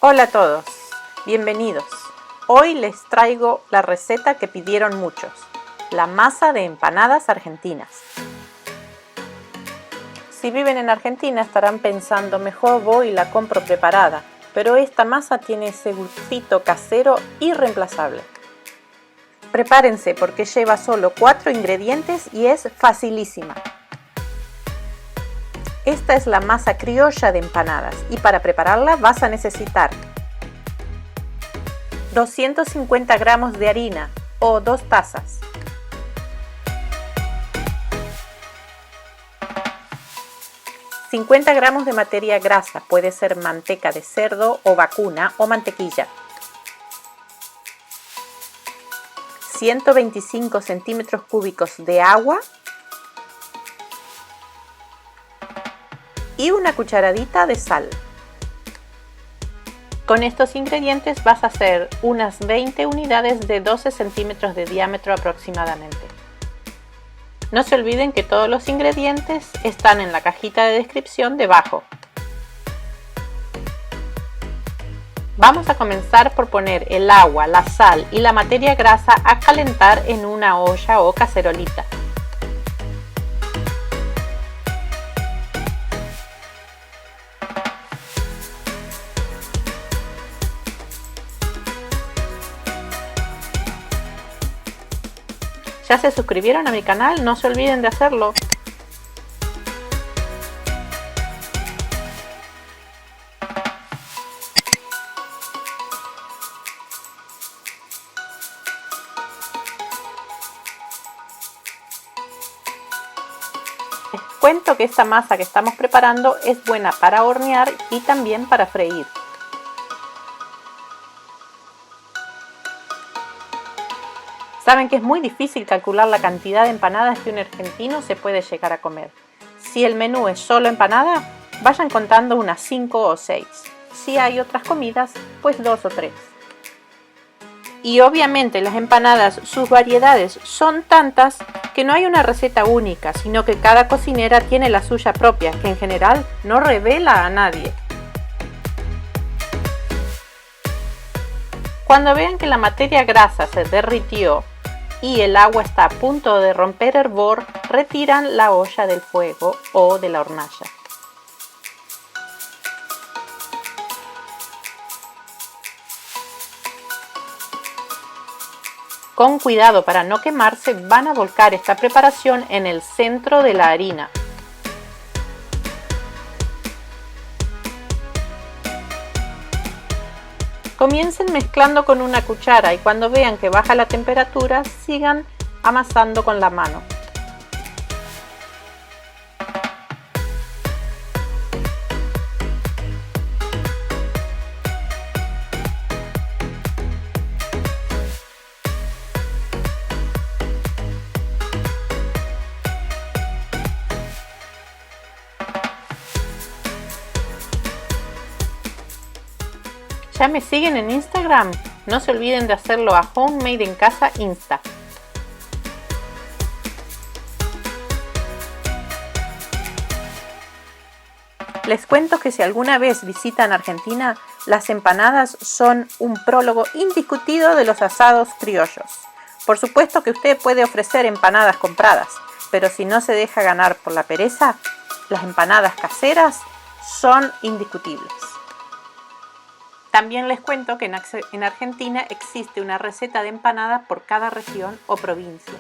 Hola a todos, bienvenidos. Hoy les traigo la receta que pidieron muchos, la masa de empanadas argentinas. Si viven en Argentina estarán pensando, mejor voy y la compro preparada, pero esta masa tiene ese gustito casero irreemplazable. Prepárense porque lleva solo 4 ingredientes y es facilísima. Esta es la masa criolla de empanadas y para prepararla vas a necesitar 250 gramos de harina o 2 tazas, 50 gramos de materia grasa, puede ser manteca de cerdo o vacuna o mantequilla, 125 centímetros cúbicos de agua y una cucharadita de sal. Con estos ingredientes vas a hacer unas 20 unidades de 12 centímetros de diámetro aproximadamente. No se olviden que todos los ingredientes están en la cajita de descripción debajo. Vamos a comenzar por poner el agua, la sal y la materia grasa a calentar en una olla o cacerolita. ¿Ya se suscribieron a mi canal? No se olviden de hacerlo. Les cuento que esta masa que estamos preparando es buena para hornear y también para freír. Saben que es muy difícil calcular la cantidad de empanadas que un argentino se puede llegar a comer. Si el menú es solo empanada, vayan contando unas 5 o 6. Si hay otras comidas, pues 2 o 3. Y obviamente las empanadas, sus variedades son tantas que no hay una receta única, sino que cada cocinera tiene la suya propia, que en general no revela a nadie. Cuando vean que la materia grasa se derritió y el agua está a punto de romper hervor, retiran la olla del fuego o de la hornalla. Con cuidado para no quemarse, van a volcar esta preparación en el centro de la harina. Comiencen mezclando con una cuchara y cuando vean que baja la temperatura, sigan amasando con la mano. ¿Ya me siguen en Instagram? No se olviden de hacerlo a Homemade en Casa Insta. Les cuento que si alguna vez visitan Argentina, las empanadas son un prólogo indiscutido de los asados criollos. Por supuesto que usted puede ofrecer empanadas compradas, pero si no se deja ganar por la pereza, las empanadas caseras son indiscutibles. También les cuento que en Argentina existe una receta de empanada por cada región o provincia,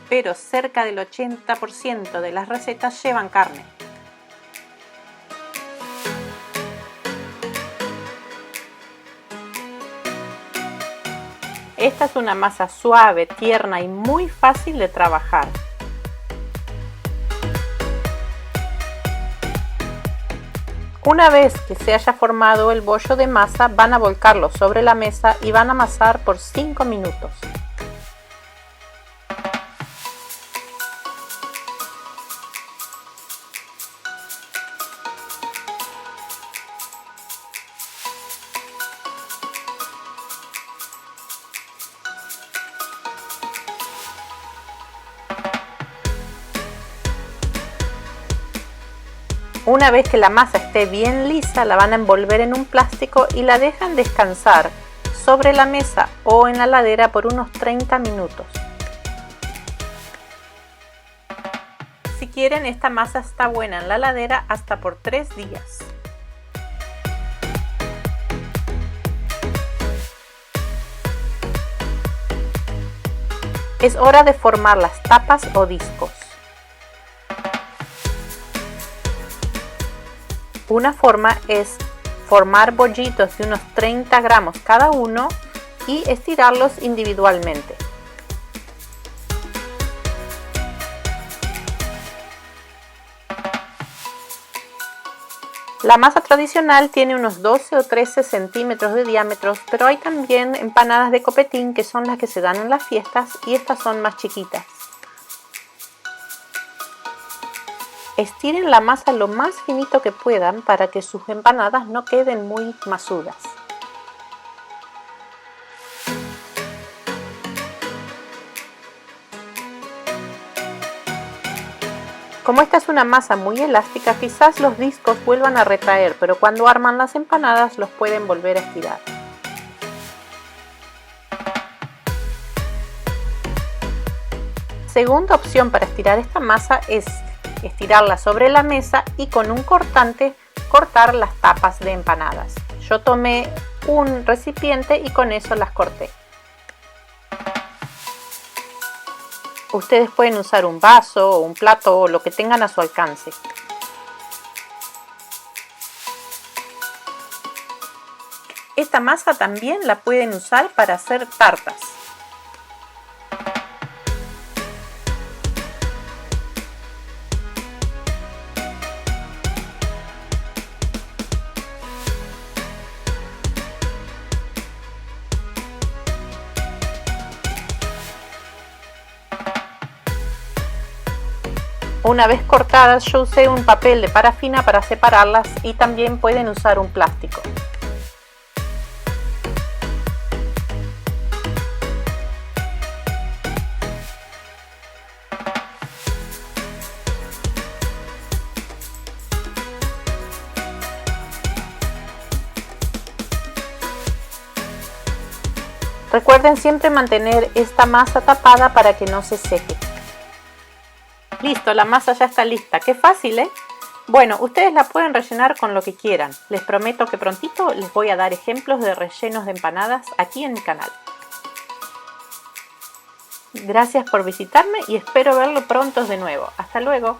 pero cerca del 80% de las recetas llevan carne. Esta es una masa suave, tierna y muy fácil de trabajar. Una vez que se haya formado el bollo de masa, van a volcarlo sobre la mesa y van a amasar por 5 minutos. Una vez que la masa esté bien lisa, la van a envolver en un plástico y la dejan descansar sobre la mesa o en la heladera por unos 30 minutos. Si quieren, esta masa está buena en la heladera hasta por 3 días. Es hora de formar las tapas o discos. Una forma es formar bollitos de unos 30 gramos cada uno y estirarlos individualmente. La masa tradicional tiene unos 12 o 13 centímetros de diámetro, pero hay también empanadas de copetín que son las que se dan en las fiestas y estas son más chiquitas. Estiren la masa lo más finito que puedan para que sus empanadas no queden muy masudas. Como esta es una masa muy elástica, quizás los discos vuelvan a retraer, pero cuando arman las empanadas los pueden volver a estirar. Segunda opción para estirar esta masa es estirarla sobre la mesa y con un cortante cortar las tapas de empanadas. Yo tomé un recipiente y con eso las corté. Ustedes pueden usar un vaso o un plato o lo que tengan a su alcance. Esta masa también la pueden usar para hacer tartas. Una vez cortadas, yo usé un papel de parafina para separarlas y también pueden usar un plástico. Recuerden siempre mantener esta masa tapada para que no se seque. Listo, la masa ya está lista. ¡Qué fácil, eh! Bueno, ustedes la pueden rellenar con lo que quieran. Les prometo que prontito les voy a dar ejemplos de rellenos de empanadas aquí en mi canal. Gracias por visitarme y espero verlo pronto de nuevo. Hasta luego.